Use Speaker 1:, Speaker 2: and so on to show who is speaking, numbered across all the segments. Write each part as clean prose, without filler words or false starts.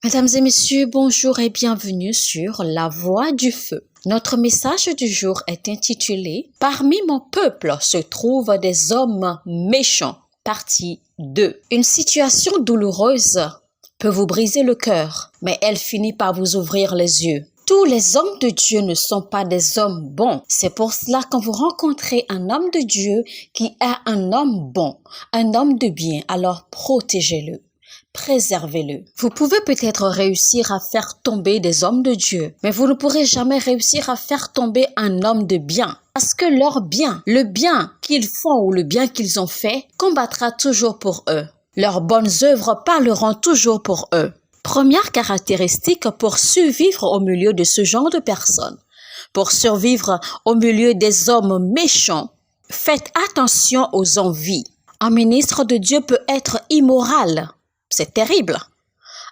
Speaker 1: Mesdames et messieurs, bonjour et bienvenue sur La Voix du Feu. Notre message du jour est intitulé « Parmi mon peuple se trouvent des hommes méchants », partie 2. Une situation douloureuse peut vous briser le cœur, mais elle finit par vous ouvrir les yeux. Tous les hommes de Dieu ne sont pas des hommes bons. C'est pour cela quand vous rencontrez un homme de Dieu qui est un homme bon, un homme de bien, alors protégez-le. Préservez-le. Vous pouvez peut-être réussir à faire tomber des hommes de Dieu, mais vous ne pourrez jamais réussir à faire tomber un homme de bien. Parce que leur bien, le bien qu'ils font ou le bien qu'ils ont fait, combattra toujours pour eux. Leurs bonnes œuvres parleront toujours pour eux. Première caractéristique pour survivre au milieu de ce genre de personnes. Pour survivre au milieu des hommes méchants, faites attention aux envies. Un ministre de Dieu peut être immoral. C'est terrible.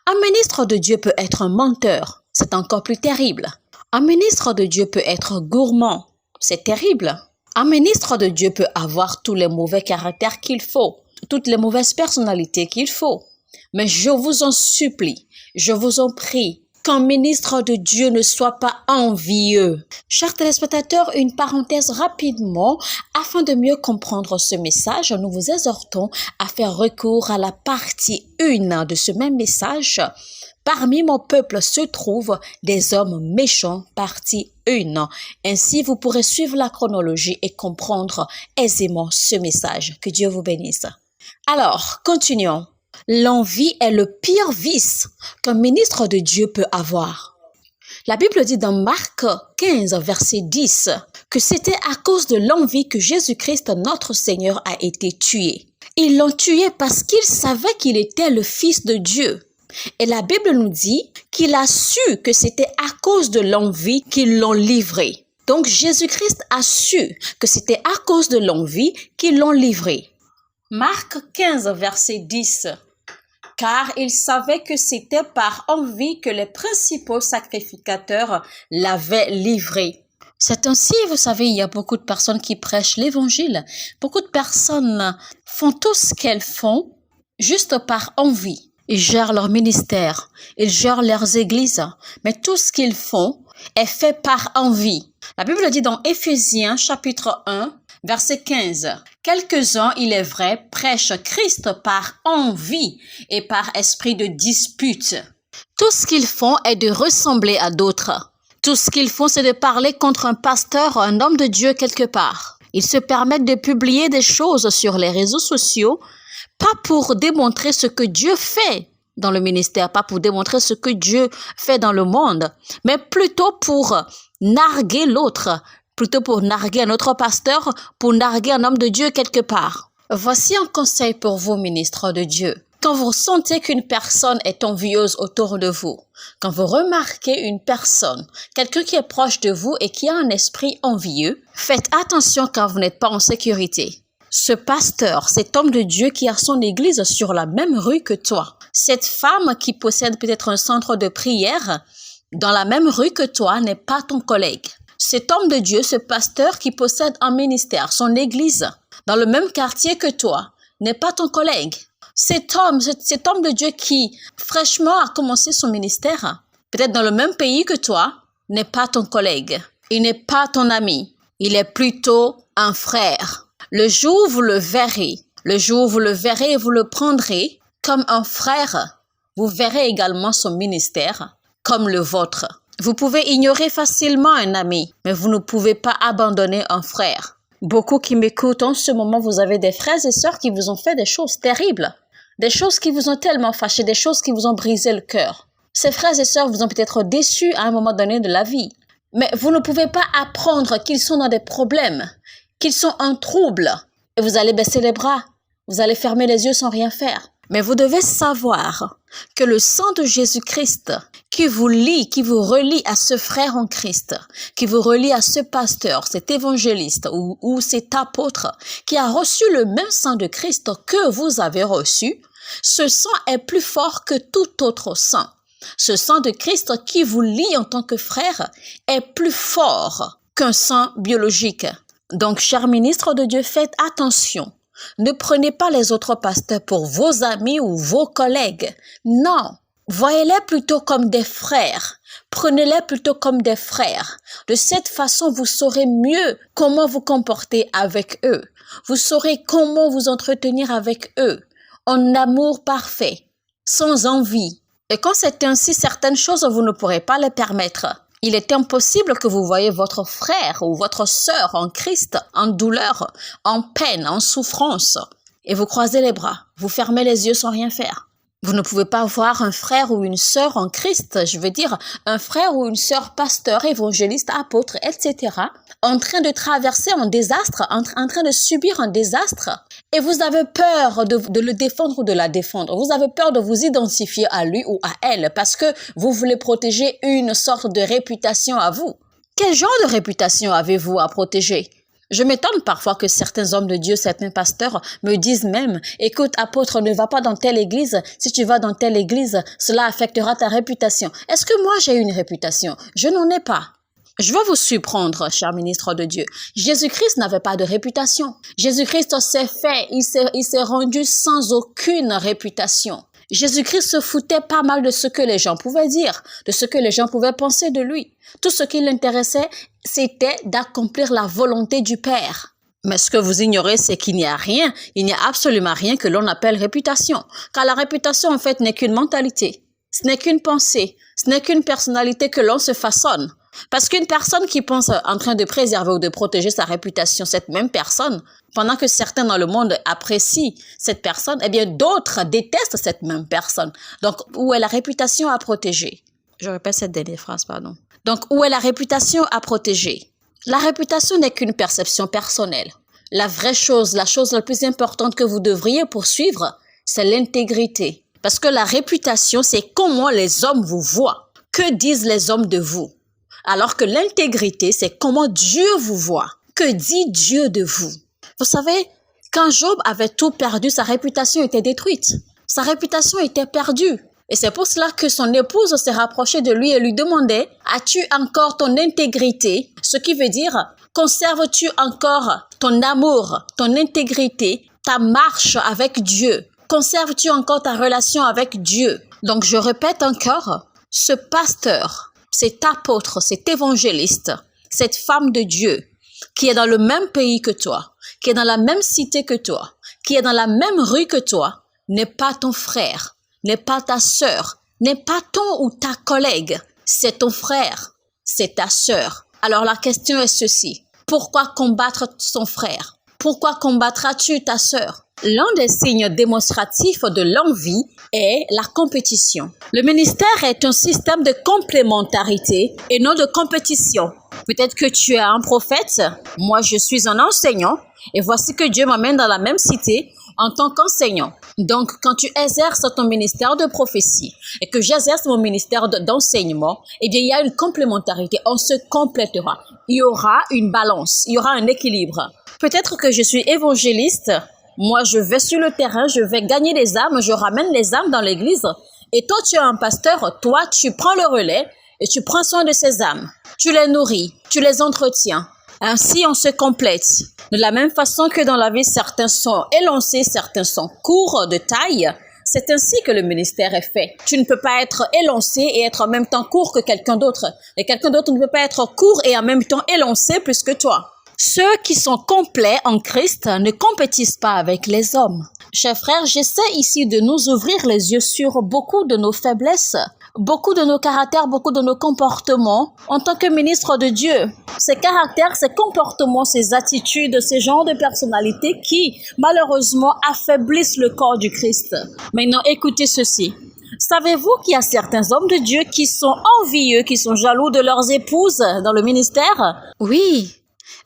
Speaker 1: Un ministre de Dieu peut être un menteur. C'est encore plus terrible. Un ministre de Dieu peut être gourmand. C'est terrible. Un ministre de Dieu peut avoir tous les mauvais caractères qu'il faut, toutes les mauvaises personnalités qu'il faut. Mais je vous en supplie, je vous en prie, qu'un ministre de Dieu ne soit pas envieux. Chers téléspectateurs, une parenthèse rapidement. Afin de mieux comprendre ce message, nous vous exhortons à faire recours à la partie 1 de ce même message. Parmi mon peuple se trouvent des hommes méchants, partie 1. Ainsi, vous pourrez suivre la chronologie et comprendre aisément ce message. Que Dieu vous bénisse. Alors, continuons. L'envie est le pire vice qu'un ministre de Dieu peut avoir. La Bible dit dans Marc 15, verset 10, que c'était à cause de l'envie que Jésus-Christ, notre Seigneur, a été tué. Ils l'ont tué parce qu'ils savaient qu'il était le Fils de Dieu. Et la Bible nous dit qu'il a su que c'était à cause de l'envie qu'ils l'ont livré. Donc Jésus-Christ a su que c'était à cause de l'envie qu'ils l'ont livré. Marc 15, verset 10. Car il savait que c'était par envie que les principaux sacrificateurs l'avaient livré. C'est ainsi, vous savez, il y a beaucoup de personnes qui prêchent l'évangile. Beaucoup de personnes font tout ce qu'elles font juste par envie. Ils gèrent leur ministère, ils gèrent leurs églises, mais tout ce qu'ils font est fait par envie. La Bible dit dans Éphésiens chapitre 1, verset 15. Quelques-uns, il est vrai, prêchent Christ par envie et par esprit de dispute. Tout ce qu'ils font est de ressembler à d'autres. Tout ce qu'ils font, c'est de parler contre un pasteur, un homme de Dieu quelque part. Ils se permettent de publier des choses sur les réseaux sociaux, pas pour démontrer ce que Dieu fait dans le ministère, pas pour démontrer ce que Dieu fait dans le monde, mais plutôt pour narguer l'autre, plutôt pour narguer un autre pasteur, pour narguer un homme de Dieu quelque part. Voici un conseil pour vous, ministres de Dieu. Quand vous sentez qu'une personne est envieuse autour de vous, quand vous remarquez une personne, quelqu'un qui est proche de vous et qui a un esprit envieux, faites attention car vous n'êtes pas en sécurité. Ce pasteur, cet homme de Dieu qui a son église sur la même rue que toi, cette femme qui possède peut-être un centre de prière dans la même rue que toi n'est pas ton collègue. Cet homme de Dieu, ce pasteur qui possède un ministère, son église, dans le même quartier que toi, n'est pas ton collègue. Cet homme de Dieu qui fraîchement a commencé son ministère, peut-être dans le même pays que toi, n'est pas ton collègue. Il n'est pas ton ami. Il est plutôt un frère. Le jour où vous le verrez et vous le prendrez comme un frère, vous verrez également son ministère comme le vôtre. Vous pouvez ignorer facilement un ami, mais vous ne pouvez pas abandonner un frère. Beaucoup qui m'écoutent en ce moment, vous avez des frères et sœurs qui vous ont fait des choses terribles, des choses qui vous ont tellement fâché, des choses qui vous ont brisé le cœur. Ces frères et sœurs vous ont peut-être déçus à un moment donné de la vie, mais vous ne pouvez pas apprendre qu'ils sont dans des problèmes, qu'ils sont en trouble, et vous allez baisser les bras, vous allez fermer les yeux sans rien faire. Mais vous devez savoir que le sang de Jésus-Christ qui vous lie, qui vous relie à ce frère en Christ, qui vous relie à ce pasteur, cet évangéliste ou cet apôtre qui a reçu le même sang de Christ que vous avez reçu, ce sang est plus fort que tout autre sang. Ce sang de Christ qui vous lie en tant que frère est plus fort qu'un sang biologique. Donc, chers ministres de Dieu, faites attention. Ne prenez pas les autres pasteurs pour vos amis ou vos collègues. Non, Voyez-les plutôt comme des frères. Prenez-les plutôt comme des frères. De cette façon, vous saurez mieux comment vous comporter avec eux. Vous saurez comment vous entretenir avec eux, en amour parfait, sans envie. Et quand c'est ainsi, certaines choses, vous ne pourrez pas les permettre. Il est impossible que vous voyez votre frère ou votre sœur en Christ, en douleur, en peine, en souffrance, et vous croisez les bras, vous fermez les yeux sans rien faire. Vous ne pouvez pas voir un frère ou une sœur en Christ, je veux dire un frère ou une sœur pasteur, évangéliste, apôtre, etc., en train de traverser un désastre, en train de subir un désastre, et vous avez peur de le défendre ou de la défendre. Vous avez peur de vous identifier à lui ou à elle parce que vous voulez protéger une sorte de réputation à vous. Quel genre de réputation avez-vous à protéger? Je m'étonne parfois que certains hommes de Dieu, certains pasteurs me disent même « Écoute, apôtre, ne va pas dans telle église. Si tu vas dans telle église, cela affectera ta réputation. » Est-ce que moi j'ai une réputation? Je n'en ai pas. Je veux vous surprendre, cher ministre de Dieu. Jésus-Christ n'avait pas de réputation. Jésus-Christ s'est fait, il s'est rendu sans aucune réputation. Jésus-Christ se foutait pas mal de ce que les gens pouvaient dire, de ce que les gens pouvaient penser de lui. Tout ce qui l'intéressait, c'était d'accomplir la volonté du Père. Mais ce que vous ignorez, c'est qu'il n'y a rien, il n'y a absolument rien que l'on appelle réputation. Car la réputation, en fait, n'est qu'une mentalité. Ce n'est qu'une pensée, ce n'est qu'une personnalité que l'on se façonne. Parce qu'une personne qui pense en train de préserver ou de protéger sa réputation, cette même personne, pendant que certains dans le monde apprécient cette personne, eh bien d'autres détestent cette même personne. Donc, où est la réputation à protéger? Je répète cette dernière phrase, pardon. Donc, où est la réputation à protéger? La réputation n'est qu'une perception personnelle. La vraie chose, la chose la plus importante que vous devriez poursuivre, c'est l'intégrité. Parce que la réputation, c'est comment les hommes vous voient. Que disent les hommes de vous? Alors que l'intégrité, c'est comment Dieu vous voit. Que dit Dieu de vous? Vous savez, quand Job avait tout perdu, sa réputation était détruite. Sa réputation était perdue. Et c'est pour cela que son épouse s'est rapprochée de lui et lui demandait « As-tu encore ton intégrité ?» Ce qui veut dire « Conserves-tu encore ton amour, ton intégrité, ta marche avec Dieu? Conserves-tu encore ta relation avec Dieu ?» Donc je répète encore, ce pasteur, cet apôtre, cet évangéliste, cette femme de Dieu qui est dans le même pays que toi, qui est dans la même cité que toi, qui est dans la même rue que toi, n'est pas ton frère, n'est pas ta sœur, n'est pas ton ou ta collègue, c'est ton frère, c'est ta sœur. Alors la question est ceci, pourquoi combattre son frère? Pourquoi combattras-tu ta sœur? L'un des signes démonstratifs de l'envie est la compétition. Le ministère est un système de complémentarité et non de compétition. Peut-être que tu es un prophète, moi je suis un enseignant et voici que Dieu m'amène dans la même cité en tant qu'enseignant. Donc, quand tu exerces ton ministère de prophétie et que j'exerce mon ministère d'enseignement, eh bien, il y a une complémentarité. On se complétera. Il y aura une balance, il y aura un équilibre. Peut-être que je suis évangéliste. Moi, je vais sur le terrain, je vais gagner des âmes, je ramène les âmes dans l'église. Et toi, tu es un pasteur, toi, tu prends le relais et tu prends soin de ces âmes. Tu les nourris, tu les entretiens. Ainsi, on se complète. De la même façon que dans la vie, certains sont élancés, certains sont courts de taille. C'est ainsi que le ministère est fait. Tu ne peux pas être élancé et être en même temps court que quelqu'un d'autre. Et quelqu'un d'autre ne peut pas être court et en même temps élancé plus que toi. Ceux qui sont complets en Christ ne compétissent pas avec les hommes. Chers frères, j'essaie ici de nous ouvrir les yeux sur beaucoup de nos faiblesses, beaucoup de nos caractères, beaucoup de nos comportements en tant que ministre de Dieu. Ces caractères, ces comportements, ces attitudes, ces genres de personnalités qui, malheureusement, affaiblissent le corps du Christ. Maintenant, écoutez ceci. Savez-vous qu'il y a certains hommes de Dieu qui sont envieux, qui sont jaloux de leurs épouses dans le ministère? Oui.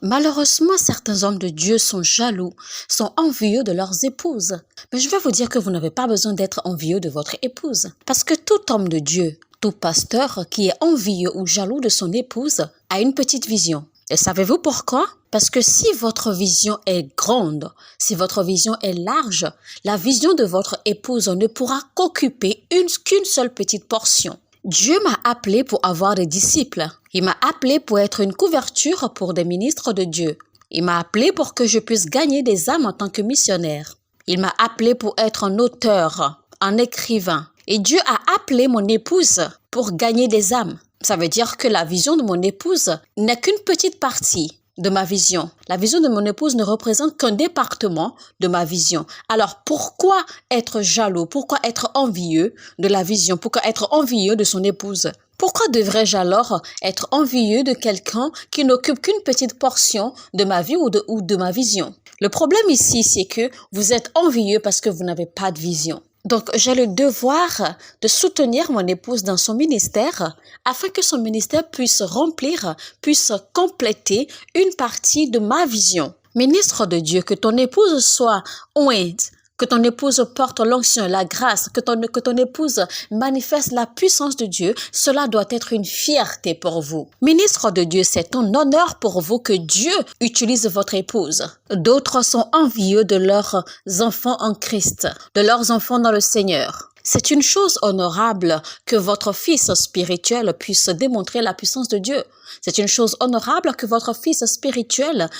Speaker 1: Malheureusement, certains hommes de Dieu sont jaloux, sont envieux de leurs épouses. Mais je vais vous dire que vous n'avez pas besoin d'être envieux de votre épouse. Parce que tout homme de Dieu, tout pasteur qui est envieux ou jaloux de son épouse a une petite vision. Et savez-vous pourquoi? Parce que si votre vision est grande, si votre vision est large, la vision de votre épouse ne pourra qu'occuper qu'une seule petite portion. Dieu m'a appelé pour avoir des disciples. Il m'a appelé pour être une couverture pour des ministres de Dieu. Il m'a appelé pour que je puisse gagner des âmes en tant que missionnaire. Il m'a appelé pour être un auteur, un écrivain. Et Dieu a appelé mon épouse pour gagner des âmes. Ça veut dire que la vision de mon épouse n'est qu'une petite partie de ma vision. La vision de mon épouse ne représente qu'un département de ma vision. Alors pourquoi être jaloux? Pourquoi être envieux de la vision? Pourquoi être envieux de son épouse? Pourquoi devrais-je alors être envieux de quelqu'un qui n'occupe qu'une petite portion de ma vie ou de ma vision? Le problème ici, c'est que vous êtes envieux parce que vous n'avez pas de vision. Donc, j'ai le devoir de soutenir mon épouse dans son ministère afin que son ministère puisse remplir, puisse compléter une partie de ma vision. Ministre de Dieu, que ton épouse soit ointe, que ton épouse porte l'onction, la grâce, que ton épouse manifeste la puissance de Dieu, cela doit être une fierté pour vous. Ministre de Dieu, c'est un honneur pour vous que Dieu utilise votre épouse. D'autres sont envieux de leurs enfants en Christ, de leurs enfants dans le Seigneur. C'est une chose honorable que votre fils spirituel puisse démontrer la puissance de Dieu. C'est une chose honorable que votre fils spirituel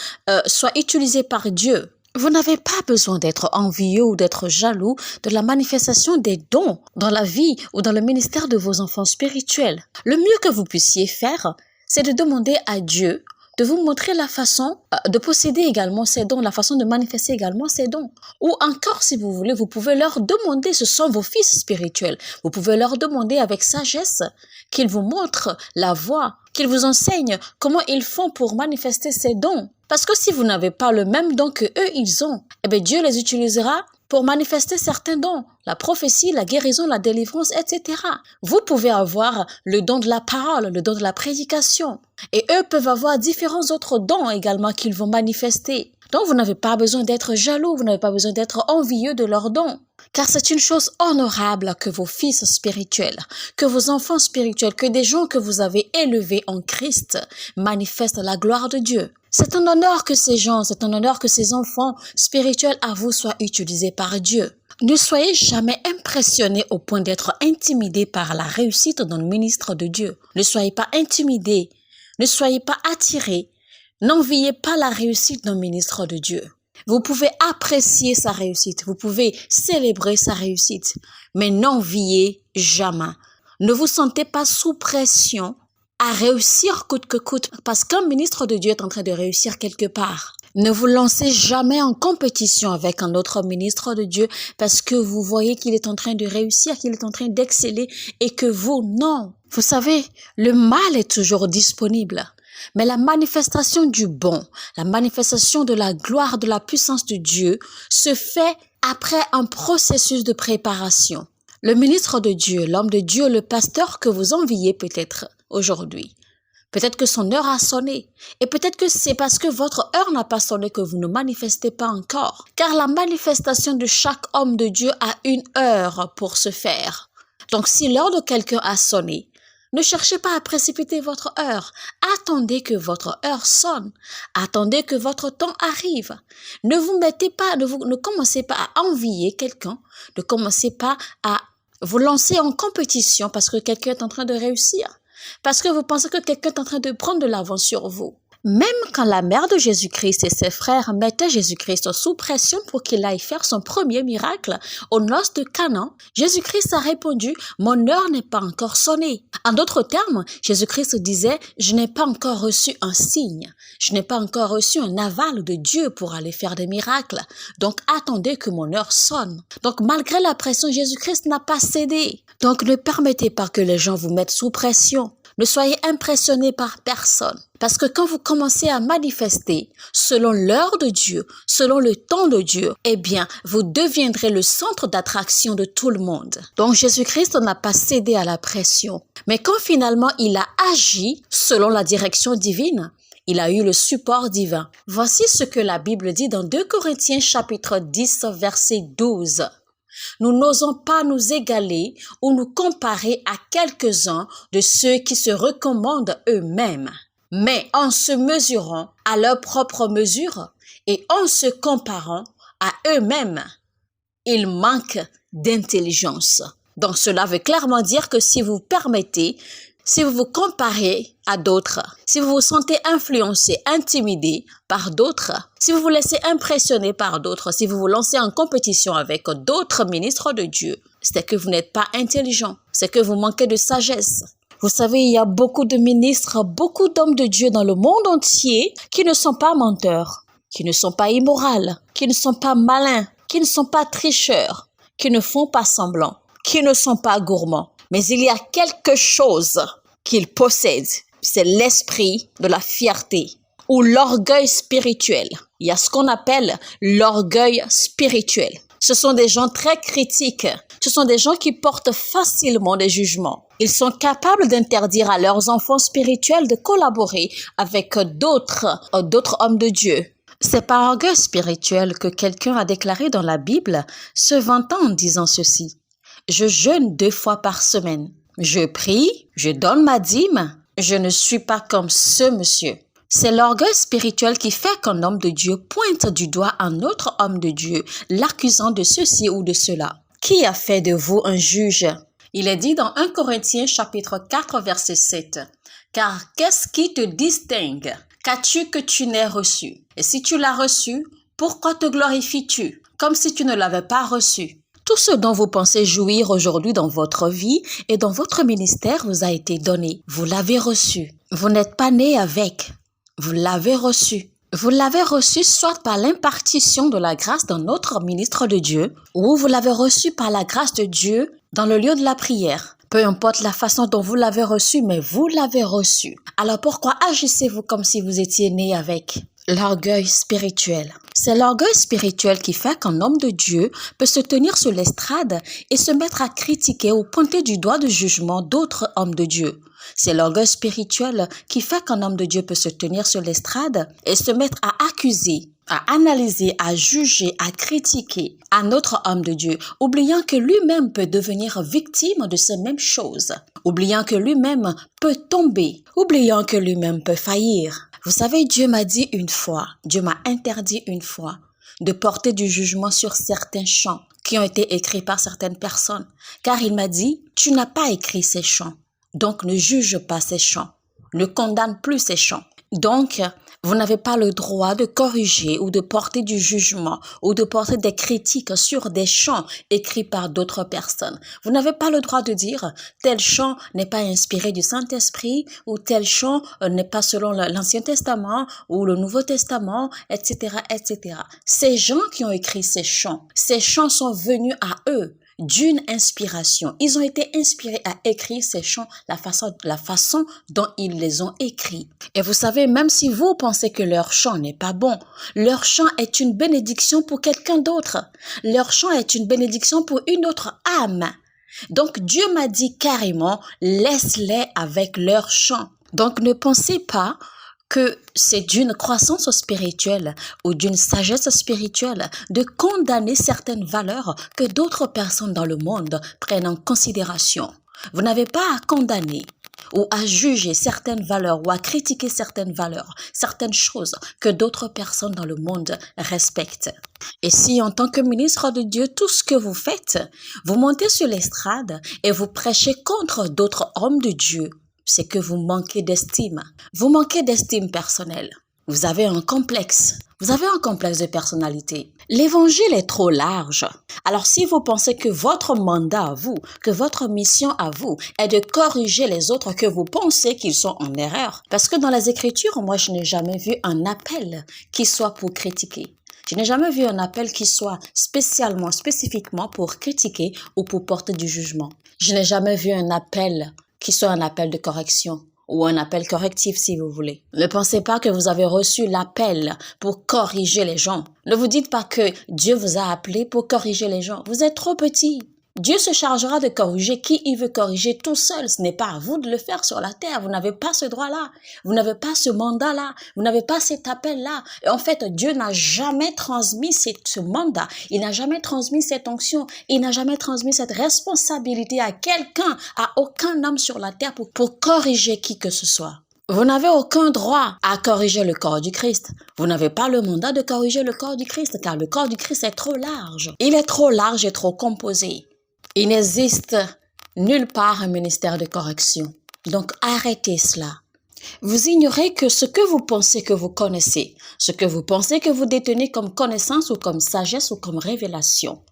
Speaker 1: soit utilisé par Dieu. Vous n'avez pas besoin d'être envieux ou d'être jaloux de la manifestation des dons dans la vie ou dans le ministère de vos enfants spirituels. Le mieux que vous puissiez faire, c'est de demander à Dieu de vous montrer la façon de posséder également ces dons, la façon de manifester également ces dons. Ou encore, si vous voulez, vous pouvez leur demander, ce sont vos fils spirituels, vous pouvez leur demander avec sagesse qu'ils vous montrent la voie, qu'ils vous enseignent comment ils font pour manifester ces dons. Parce que si vous n'avez pas le même don que eux, ils ont, eh bien Dieu les utilisera pour manifester certains dons, la prophétie, la guérison, la délivrance, etc. Vous pouvez avoir le don de la parole, le don de la prédication. Et eux peuvent avoir différents autres dons également qu'ils vont manifester. Donc vous n'avez pas besoin d'être jaloux, vous n'avez pas besoin d'être envieux de leurs dons. Car c'est une chose honorable que vos fils spirituels, que vos enfants spirituels, que des gens que vous avez élevés en Christ manifestent la gloire de Dieu. C'est un honneur que ces gens, c'est un honneur que ces enfants spirituels à vous soient utilisés par Dieu. Ne soyez jamais impressionnés au point d'être intimidés par la réussite d'un ministre de Dieu. Ne soyez pas intimidés, ne soyez pas attirés, n'enviez pas la réussite d'un ministre de Dieu. Vous pouvez apprécier sa réussite, vous pouvez célébrer sa réussite, mais n'enviez jamais. Ne vous sentez pas sous pression à réussir coûte que coûte, parce qu'un ministre de Dieu est en train de réussir quelque part. Ne vous lancez jamais en compétition avec un autre ministre de Dieu parce que vous voyez qu'il est en train de réussir, qu'il est en train d'exceller et que vous, non. Vous savez, le mal est toujours disponible. Mais la manifestation du bon, la manifestation de la gloire, de la puissance de Dieu se fait après un processus de préparation. Le ministre de Dieu, l'homme de Dieu, le pasteur que vous enviez peut-être aujourd'hui, peut-être que son heure a sonné et peut-être que c'est parce que votre heure n'a pas sonné que vous ne manifestez pas encore. Car la manifestation de chaque homme de Dieu a une heure pour se faire. Donc si l'heure de quelqu'un a sonné, ne cherchez pas à précipiter votre heure. Attendez que votre heure sonne. Attendez que votre temps arrive. Ne vous mettez pas, ne commencez pas à envier quelqu'un. Ne commencez pas à vous lancer en compétition parce que quelqu'un est en train de réussir. Parce que vous pensez que quelqu'un est en train de prendre de l'avance sur vous. Même quand la mère de Jésus-Christ et ses frères mettaient Jésus-Christ sous pression pour qu'il aille faire son premier miracle aux noces de Canaan, Jésus-Christ a répondu « Mon heure n'est pas encore sonnée ». En d'autres termes, Jésus-Christ disait « Je n'ai pas encore reçu un signe, je n'ai pas encore reçu un aval de Dieu pour aller faire des miracles, donc attendez que mon heure sonne ». Donc malgré la pression, Jésus-Christ n'a pas cédé. Donc ne permettez pas que les gens vous mettent sous pression. Ne soyez impressionnés par personne. Parce que quand vous commencez à manifester selon l'heure de Dieu, selon le temps de Dieu, eh bien, vous deviendrez le centre d'attraction de tout le monde. Donc, Jésus-Christ n'a pas cédé à la pression. Mais quand finalement il a agi selon la direction divine, il a eu le support divin. Voici ce que la Bible dit dans 2 Corinthiens chapitre 10, verset 12. Nous n'osons pas nous égaler ou nous comparer à quelques-uns de ceux qui se recommandent eux-mêmes, mais en se mesurant à leur propre mesure et en se comparant à eux-mêmes, ils manquent d'intelligence. Donc cela veut clairement dire que si vous permettez si vous vous comparez à d'autres, si vous vous sentez influencé, intimidé par d'autres, si vous vous laissez impressionner par d'autres, si vous vous lancez en compétition avec d'autres ministres de Dieu, c'est que vous n'êtes pas intelligent, c'est que vous manquez de sagesse. Vous savez, il y a beaucoup de ministres, beaucoup d'hommes de Dieu dans le monde entier qui ne sont pas menteurs, qui ne sont pas immoraux, qui ne sont pas malins, qui ne sont pas tricheurs, qui ne font pas semblant, qui ne sont pas gourmands. Mais il y a quelque chose qu'ils possèdent, c'est l'esprit de la fierté ou l'orgueil spirituel. Il y a ce qu'on appelle l'orgueil spirituel. Ce sont des gens très critiques. Ce sont des gens qui portent facilement des jugements. Ils sont capables d'interdire à leurs enfants spirituels de collaborer avec d'autres hommes de Dieu. C'est par orgueil spirituel que quelqu'un a déclaré dans la Bible, se vantant en disant ceci. Je jeûne 2 fois par semaine. Je prie, je donne ma dîme. Je ne suis pas comme ce monsieur. C'est l'orgueil spirituel qui fait qu'un homme de Dieu pointe du doigt un autre homme de Dieu, l'accusant de ceci ou de cela. Qui a fait de vous un juge? Il est dit dans 1 Corinthiens chapitre 4 verset 7. Car qu'est-ce qui te distingue? Qu'as-tu que tu n'aies reçu? Et si tu l'as reçu, pourquoi te glorifies-tu? Comme si tu ne l'avais pas reçu. Tout ce dont vous pensez jouir aujourd'hui dans votre vie et dans votre ministère vous a été donné. Vous l'avez reçu. Vous n'êtes pas né avec. Vous l'avez reçu. Vous l'avez reçu soit par l'impartition de la grâce d'un autre ministre de Dieu ou vous l'avez reçu par la grâce de Dieu dans le lieu de la prière. Peu importe la façon dont vous l'avez reçu, mais vous l'avez reçu. Alors pourquoi agissez-vous comme si vous étiez né avec? L'orgueil spirituel. C'est l'orgueil spirituel qui fait qu'un homme de Dieu peut se tenir sur l'estrade et se mettre à critiquer ou pointer du doigt de jugement d'autres hommes de Dieu. C'est l'orgueil spirituel qui fait qu'un homme de Dieu peut se tenir sur l'estrade et se mettre à accuser, à analyser, à juger, à critiquer un autre homme de Dieu, oubliant que lui-même peut devenir victime de ces mêmes choses, oubliant que lui-même peut tomber, oubliant que lui-même peut faillir. Vous savez, Dieu m'a dit une fois, Dieu m'a interdit une fois de porter du jugement sur certains chants qui ont été écrits par certaines personnes, car il m'a dit, tu n'as pas écrit ces chants, donc ne juge pas ces chants, ne condamne plus ces chants. Donc, vous n'avez pas le droit de corriger ou de porter du jugement ou de porter des critiques sur des chants écrits par d'autres personnes. Vous n'avez pas le droit de dire tel chant n'est pas inspiré du Saint-Esprit ou tel chant n'est pas selon l'Ancien Testament ou le Nouveau Testament, etc., etc. Ces gens qui ont écrit ces chants sont venus à eux d'une inspiration. Ils ont été inspirés à écrire ces chants, la façon dont ils les ont écrits. Et vous savez, même si vous pensez que leur chant n'est pas bon, leur chant est une bénédiction pour quelqu'un d'autre. Leur chant est une bénédiction pour une autre âme. Donc Dieu m'a dit carrément, laisse-les avec leur chant. Donc ne pensez pas que c'est d'une croissance spirituelle ou d'une sagesse spirituelle de condamner certaines valeurs que d'autres personnes dans le monde prennent en considération. Vous n'avez pas à condamner ou à juger certaines valeurs ou à critiquer certaines valeurs, certaines choses que d'autres personnes dans le monde respectent. Et si en tant que ministre de Dieu, tout ce que vous faites, vous montez sur l'estrade et vous prêchez contre d'autres hommes de Dieu, c'est que vous manquez d'estime. Vous manquez d'estime personnelle. Vous avez un complexe. Vous avez un complexe de personnalité. L'évangile est trop large. Alors si vous pensez que votre mandat à vous, que votre mission à vous est de corriger les autres que vous pensez qu'ils sont en erreur, parce que dans les Écritures, moi je n'ai jamais vu un appel qui soit pour critiquer. Je n'ai jamais vu un appel qui soit spécifiquement pour critiquer ou pour porter du jugement. Je n'ai jamais vu un appel qui soit un appel de correction ou un appel correctif si vous voulez. Ne pensez pas que vous avez reçu l'appel pour corriger les gens. Ne vous dites pas que Dieu vous a appelé pour corriger les gens. Vous êtes trop petit. Dieu se chargera de corriger qui il veut corriger tout seul. Ce n'est pas à vous de le faire sur la terre. Vous n'avez pas ce droit-là. Vous n'avez pas ce mandat-là. Vous n'avez pas cet appel-là. Et en fait, Dieu n'a jamais transmis ce mandat. Il n'a jamais transmis cette onction. Il n'a jamais transmis cette responsabilité à quelqu'un, à aucun homme sur la terre pour corriger qui que ce soit. Vous n'avez aucun droit à corriger le corps du Christ. Vous n'avez pas le mandat de corriger le corps du Christ, car le corps du Christ est trop large. Il est trop large et trop composé. Il n'existe nulle part un ministère de correction. Donc arrêtez cela. Vous ignorez que ce que vous pensez que vous connaissez, ce que vous pensez que vous détenez comme connaissance ou comme sagesse ou comme révélation,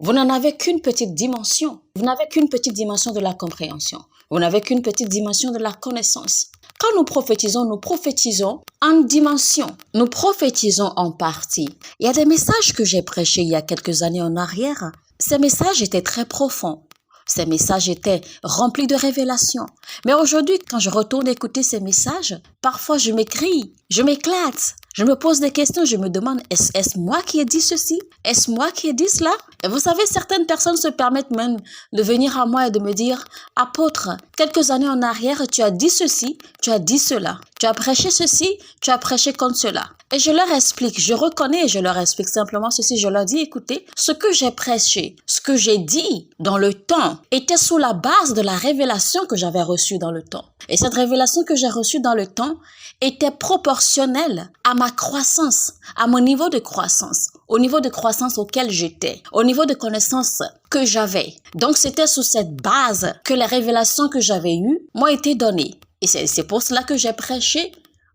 Speaker 1: vous n'en avez qu'une petite dimension. Vous n'avez qu'une petite dimension de la compréhension. Vous n'avez qu'une petite dimension de la connaissance. Quand nous prophétisons en dimension. Nous prophétisons en partie. Il y a des messages que j'ai prêchés il y a quelques années en arrière. Ces messages étaient très profonds. Ces messages étaient remplis de révélations. Mais aujourd'hui, quand je retourne écouter ces messages, parfois je m'écris, je m'éclate. Je me pose des questions, je me demande, est-ce moi qui ai dit ceci? Est-ce moi qui ai dit cela? Et vous savez, certaines personnes se permettent même de venir à moi et de me dire, apôtre, quelques années en arrière, tu as dit ceci, tu as dit cela. Tu as prêché ceci, tu as prêché contre cela. Et je leur explique, je reconnais et je leur explique simplement ceci. Je leur dis, écoutez, ce que j'ai prêché, ce que j'ai dit dans le temps était sous la base de la révélation que j'avais reçue dans le temps. Et cette révélation que j'ai reçue dans le temps était proportionnelle à ma croissance, à mon niveau de croissance, au niveau de croissance auquel j'étais, au niveau de connaissance que j'avais. Donc c'était sous cette base que les révélations que j'avais eues m'ont été données. Et c'est pour cela que j'ai prêché,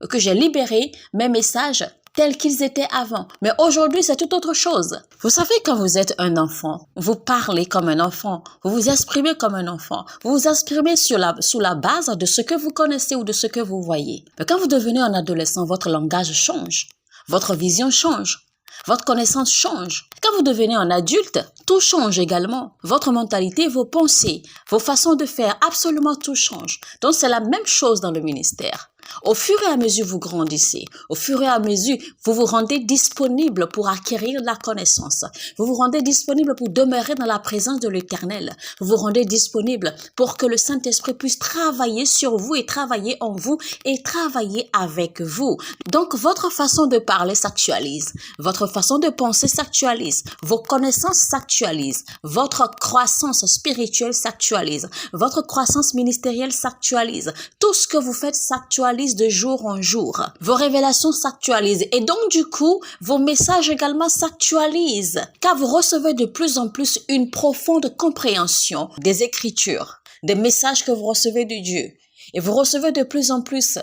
Speaker 1: que j'ai libéré mes messages tels qu'ils étaient avant. Mais aujourd'hui, c'est tout autre chose. Vous savez, quand vous êtes un enfant, vous parlez comme un enfant, vous vous exprimez comme un enfant, vous vous exprimez sous la base de ce que vous connaissez ou de ce que vous voyez. Mais quand vous devenez un adolescent, votre langage change, votre vision change, votre connaissance change. Quand vous devenez un adulte, tout change également. Votre mentalité, vos pensées, vos façons de faire, absolument tout change. Donc c'est la même chose dans le ministère. Au fur et à mesure vous grandissez, au fur et à mesure vous vous rendez disponible pour acquérir la connaissance, vous vous rendez disponible pour demeurer dans la présence de l'Éternel, vous vous rendez disponible pour que le Saint-Esprit puisse travailler sur vous et travailler en vous et travailler avec vous. Donc votre façon de parler s'actualise, votre façon de penser s'actualise, vos connaissances s'actualisent, votre croissance spirituelle s'actualise, votre croissance ministérielle s'actualise, tout ce que vous faites s'actualise de jour en jour. Vos révélations s'actualisent et donc du coup, vos messages également s'actualisent car vous recevez de plus en plus une profonde compréhension des Écritures, des messages que vous recevez de Dieu et vous recevez de plus en plus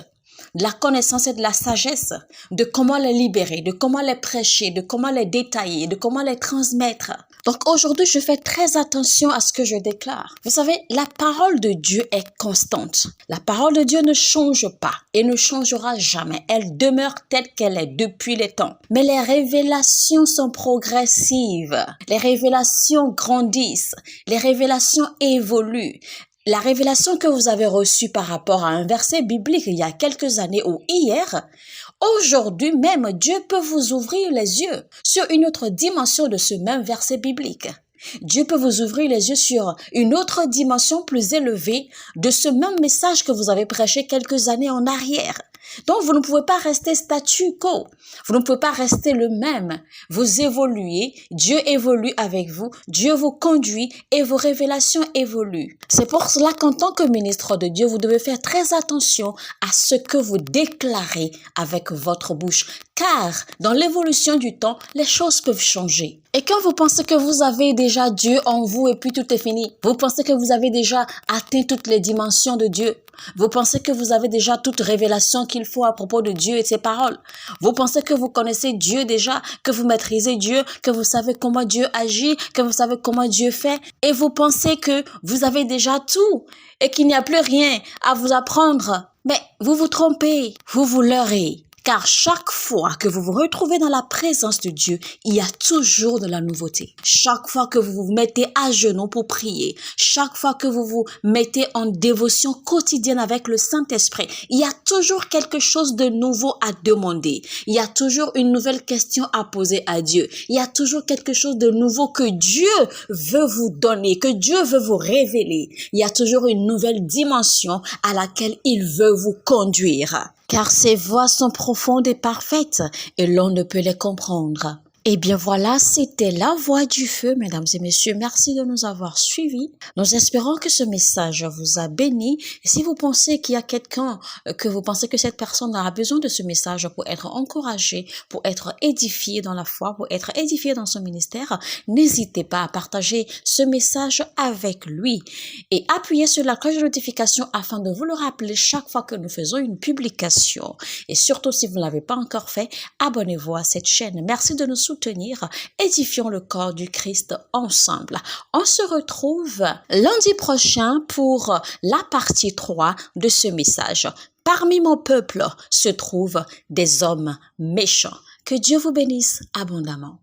Speaker 1: de la connaissance et de la sagesse de comment les libérer, de comment les prêcher, de comment les détailler, de comment les transmettre. Donc aujourd'hui, je fais très attention à ce que je déclare. Vous savez, la parole de Dieu est constante. La parole de Dieu ne change pas et ne changera jamais. Elle demeure telle qu'elle est depuis les temps. Mais les révélations sont progressives. Les révélations grandissent. Les révélations évoluent. La révélation que vous avez reçue par rapport à un verset biblique il y a quelques années ou hier, aujourd'hui même, Dieu peut vous ouvrir les yeux sur une autre dimension de ce même verset biblique. Dieu peut vous ouvrir les yeux sur une autre dimension plus élevée de ce même message que vous avez prêché quelques années en arrière. Donc, vous ne pouvez pas rester statu quo. Vous ne pouvez pas rester le même. Vous évoluez, Dieu évolue avec vous, Dieu vous conduit et vos révélations évoluent. C'est pour cela qu'en tant que ministre de Dieu, vous devez faire très attention à ce que vous déclarez avec votre bouche. Car dans l'évolution du temps, les choses peuvent changer. Et quand vous pensez que vous avez déjà Dieu en vous et puis tout est fini, vous pensez que vous avez déjà atteint toutes les dimensions de Dieu, vous pensez que vous avez déjà toute révélation qu'il faut à propos de Dieu et de ses paroles, vous pensez que vous connaissez Dieu déjà, que vous maîtrisez Dieu, que vous savez comment Dieu agit, que vous savez comment Dieu fait, et vous pensez que vous avez déjà tout et qu'il n'y a plus rien à vous apprendre. Mais vous vous trompez, vous vous leurrez. Car chaque fois que vous vous retrouvez dans la présence de Dieu, il y a toujours de la nouveauté. Chaque fois que vous vous mettez à genoux pour prier, chaque fois que vous vous mettez en dévotion quotidienne avec le Saint-Esprit, il y a toujours quelque chose de nouveau à demander. Il y a toujours une nouvelle question à poser à Dieu. Il y a toujours quelque chose de nouveau que Dieu veut vous donner, que Dieu veut vous révéler. Il y a toujours une nouvelle dimension à laquelle il veut vous conduire. Car ses voies sont profondes et parfaites et l'on ne peut les comprendre. Eh bien voilà, c'était la voix du feu, mesdames et messieurs. Merci de nous avoir suivis. Nous espérons que ce message vous a béni. Et si vous pensez qu'il y a quelqu'un, que vous pensez que cette personne aura besoin de ce message pour être encouragé, pour être édifié dans la foi, pour être édifié dans son ministère, n'hésitez pas à partager ce message avec lui et appuyez sur la cloche de notification afin de vous le rappeler chaque fois que nous faisons une publication. Et surtout, si vous ne l'avez pas encore fait, abonnez-vous à cette chaîne. Merci de nous soutenir. Édifions le corps du Christ ensemble. On se retrouve lundi prochain pour la partie 3 de ce message. Parmi mon peuple se trouvent des hommes méchants. Que Dieu vous bénisse abondamment.